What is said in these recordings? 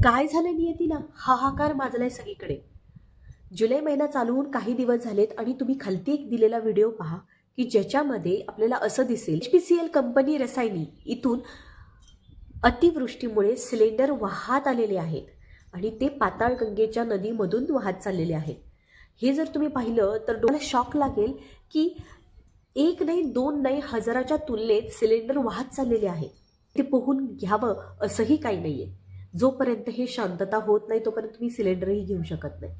काय झालं नियतीला? हाहाकार माजलाय सगळीकडे. जुलै महिना चालू होऊन काही दिवस झालेत आणि तुम्ही खालती एक दिलेला व्हिडिओ पहा की ज्याच्यामध्ये आपल्याला असं दिसेल HPCL कंपनी रसायनी इथून अतिवृष्टीमुळे सिलेंडर वाहत आलेले आहेत आणि ते पाताळगंगेच्या नदीमधून वाहत चाललेले आहेत. हे जर तुम्ही पाहिलं तर डोळ्याला शॉक लागेल की एक नाही, दोन नाही, हजाराच्या तुलनेत सिलेंडर वाहत चाललेले आहेत. ते पोहून घ्यावं असंही काही नाहीये. जोपर्यंत हे शांतता होत नाही तोपर्यंत तुम्ही सिलेंडरही घेऊ शकत नाही.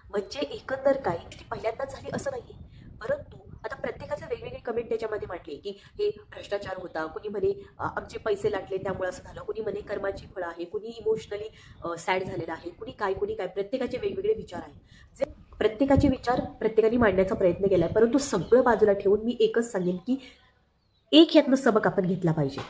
म्हणजे एकंदर काय ती पहिल्यांदाच झाली असं नाहीये. परंतु आता प्रत्येकाचे वेगवेगळे कमेंट त्याच्यामध्ये मांडले की हे भ्रष्टाचार होता, कुणी म्हणे आमचे पैसे लाटले त्यामुळे असं झालं, कुणी म्हणे कर्माची फळं आहे, कुणी इमोशनली सॅड झालेलं आहे, कुणी काय प्रत्येकाचे वेगवेगळे विचार आहेत. जे प्रत्येकाचे विचार प्रत्येकाने मांडण्याचा प्रयत्न केलाय, परंतु सगळं बाजूला ठेवून मी एकच सांगेन की एक यातनं सबक आपण घेतला पाहिजे.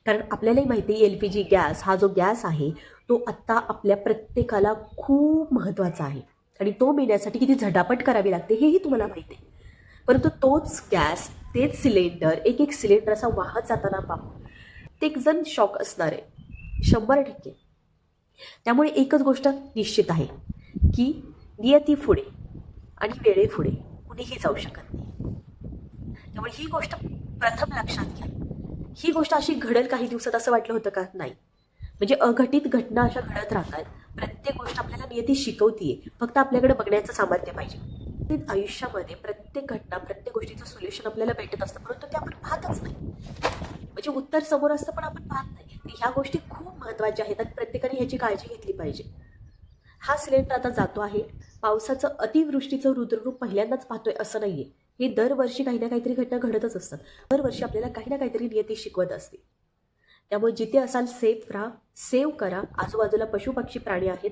कारण आपल्यालाही माहिती आहे LPG गॅस हा जो गॅस आहे तो आत्ता आपल्या प्रत्येकाला खूप महत्त्वाचा आहे आणि तो मिळण्यासाठी किती झटापट करावी लागते हेही तुम्हाला माहिती आहे. परंतु तोच गॅस, तेच सिलेंडर, एक एक सिलेंडर असा वाहत जाताना पाहून प्रत्येक जण शॉक असणार आहे 100%. त्यामुळे एकच गोष्ट निश्चित आहे की नियती पुढे आणि वेळेपुढे कुणीही जाऊ शकत नाही. त्यामुळे ही गोष्ट प्रथम लक्षात घ्या. ही गोष्ट अशी घडेल काही दिवसात असं वाटलं होतं का? नाही. म्हणजे अघटित घटना अशा घडत राहतात. प्रत्येक गोष्ट आपल्याला नियती शिकवतीये, फक्त आपल्याकडे बघण्याचं सामर्थ्य पाहिजे. आयुष्यामध्ये प्रत्येक घटना, प्रत्येक गोष्टीचं सोल्युशन आपल्याला भेटत असतं, परंतु ते आपण पाहतच नाही. म्हणजे उत्तर समोर असतं पण आपण पाहत नाही. ह्या गोष्टी खूप महत्त्वाच्या आहेत आणि प्रत्येकाने ह्याची काळजी घेतली पाहिजे. हा सिलेंडर आता जातो आहे. पावसाचं अतिवृष्टीचं रुद्ररूप पहिल्यांदाच पाहतोय असं नाहीये. हे दरवर्षी काही ना काहीतरी घटना घडतच असतात. दरवर्षी आपल्याला काही ना काहीतरी नियती शिकवत असते. त्यामुळे जिथे असाल सेफ राहा, सेव्ह करा. आजूबाजूला पशुपक्षी प्राणी आहेत,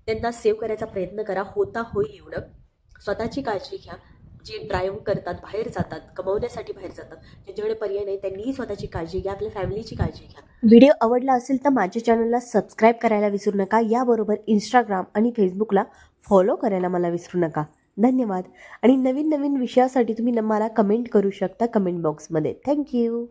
त्यांना सेव्ह करायचा प्रयत्न करा. होता होईल एवढं. स्वतःची काळजी घ्या. जे ड्राईव्ह करतात, बाहेर जातात, कमवण्यासाठी बाहेर जातात, ज्यांच्याकडे पर्याय नाही त्यांनीही स्वतःची काळजी घ्या, आपल्या फॅमिलीची काळजी घ्या. व्हिडिओ आवडला असेल तर माझ्या चॅनलला सबस्क्राईब करायला विसरू नका. याबरोबर इंस्टाग्राम आणि फेसबुकला फॉलो करायला मला विसरू नका. धन्यवाद. आणि नवीन नवीन विषयासाठी तुम्ही मला कमेंट करू शकता कमेंट बॉक्समध्ये. थँक्यू.